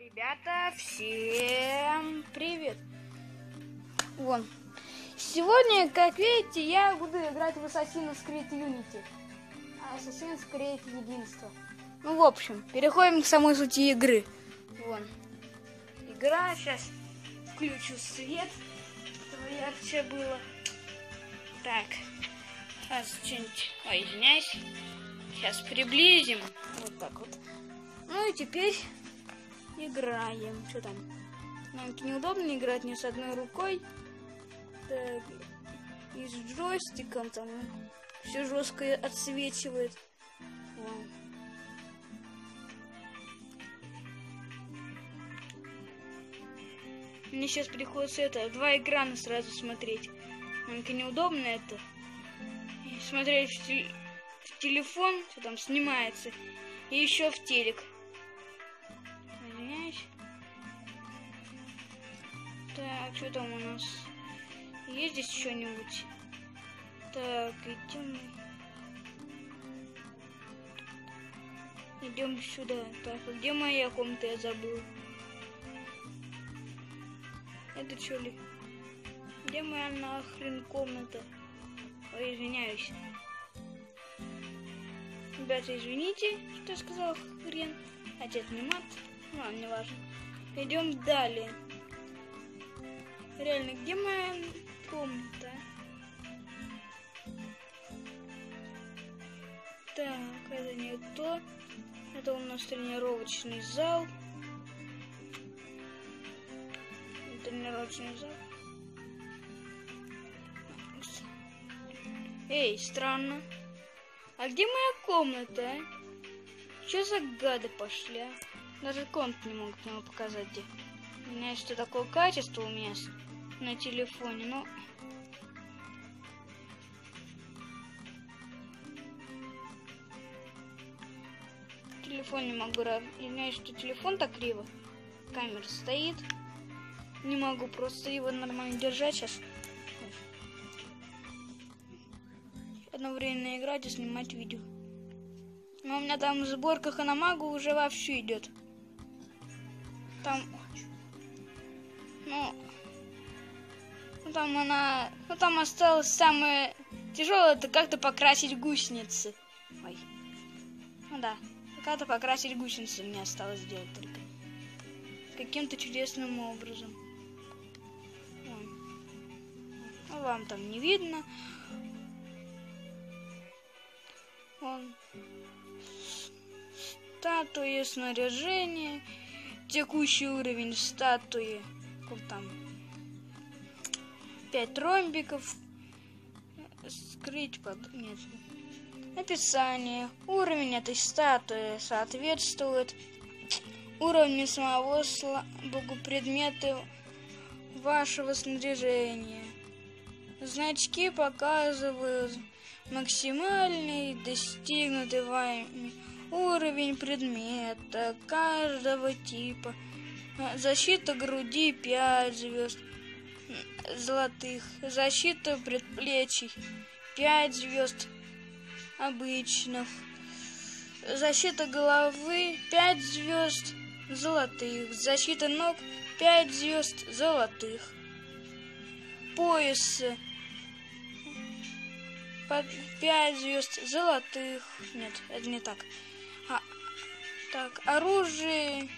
Ребята, всем привет! Вон. Сегодня, как видите, я буду играть в Assassin's Creed Unity. Assassin's Creed Единство. Ну, в общем, переходим к самой сути игры. Вон. Игра. Сейчас включу свет, чтобы ярче было. Так. Сейчас что-нибудь... Ой, извиняюсь. Сейчас приблизим. Вот так вот. Ну и теперь играем. Что там? Нам неудобно играть не с одной рукой. Так. И с джойстиком там все жестко отсвечивает. Вон. Мне сейчас приходится два экрана сразу смотреть. Нам-то неудобно это. И смотреть в телефон, что там снимается, и еще в телек. Извиняюсь. Так, что там у нас? Есть здесь что-нибудь? Так, идем сюда. Так, а где моя комната? Я забыл. Это что ли? Где моя нахрен комната? Ой, извиняюсь. Ребята, извините, что я сказал хрен. Хотя это не мат. Ну ладно, не важно. Идем далее. Реально, где моя комната? Так, это не то. Это у нас тренировочный зал. Тренировочный зал. Эй, странно. А где моя комната, а? Что за гады пошли, а? Даже комнату не могут мне показать, где. У меня что такое качество у меня на телефоне, но... Телефон не могу... Извиняюсь, что телефон так криво. Камера стоит. Не могу просто его нормально держать сейчас. Одновременно играть и снимать видео. Но у меня там сборка Ханамагу уже вовсю идет. Там... там осталось самое тяжелое, это как-то покрасить гусеницы. Ой. Ну да. Как-то покрасить гусеницы мне осталось сделать только. Каким-то чудесным образом. Ну, вам там не видно. Вон. Статуи, снаряжение. Текущий уровень статуи. Сколько там? 5 ромбиков. Скрыть под... Нет. Описание. Уровень этой статуи соответствует уровню самого богу предмета вашего снаряжения. Значки показывают максимальный достигнутый вами уровень предмета каждого типа. Защита груди 5 звезд золотых. Защита предплечий 5 звезд обычных. Защита головы 5 звезд золотых. Защита ног 5 звезд золотых. Пояс 5 звезд золотых. Нет, это не так. Так, оружие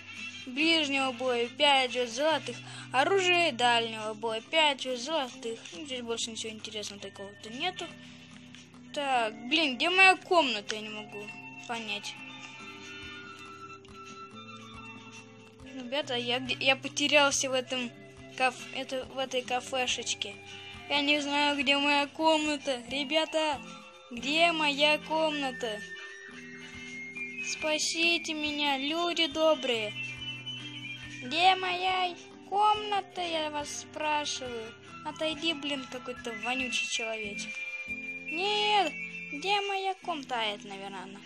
ближнего боя 5 звезд золотых. Оружие дальнего боя 5 звезд золотых. Здесь больше ничего интересного такого-то нету. Так, блин, где моя комната? Я не могу понять. Ребята, я потерялся в этой кафешечке. Я не знаю, где моя комната. Ребята, где моя комната? Спасите меня, люди добрые. Где моя комната, я вас спрашиваю? Отойди, блин, какой-то вонючий человечек. Нет, где моя комната? Это, наверное, она.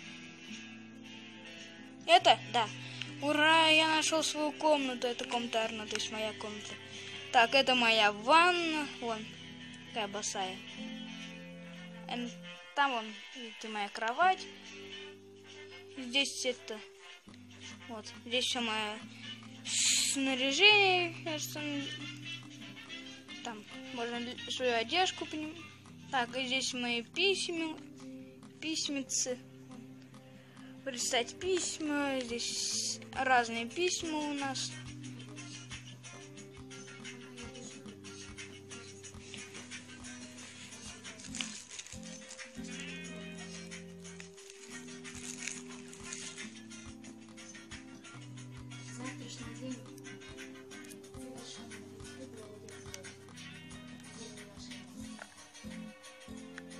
Это? Да. Ура, я нашел свою комнату. Это комната Арно, то есть моя комната. Так, это моя ванна. Вон, какая босая. Там вон, видите, моя кровать. Здесь это... Вот, здесь все моя снаряжение, там можно свою одежку по ним. Так, и здесь мои письмицы. Прочитать письма. Здесь разные письма у нас.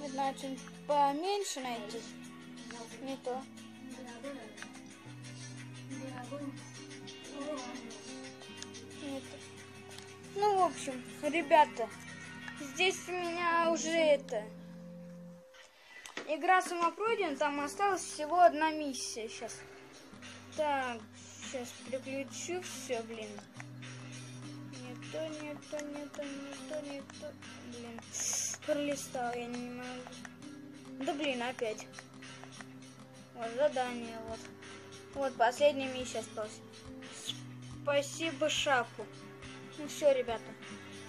Не знаю, что-нибудь поменьше найти. Не то. Не то. Ну, в общем, ребята, здесь у меня уже игра сама пройдена, там осталась всего одна миссия сейчас. Так, сейчас переключу все, блин. Не то. Блин, пролистал, я не могу. Да блин, опять. Вот задание, вот. Вот последняя миссия осталась. Спасибо Шаку. Ну все, ребята.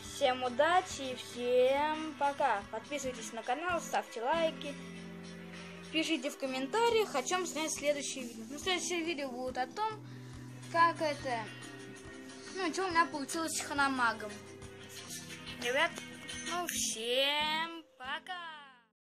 Всем удачи и всем пока. Подписывайтесь на канал, ставьте лайки. Пишите в комментариях, о чем снять следующее видео. Ну, следующее видео будет о том, как что у меня получилось с ханамагом. Ребят, ну всем пока.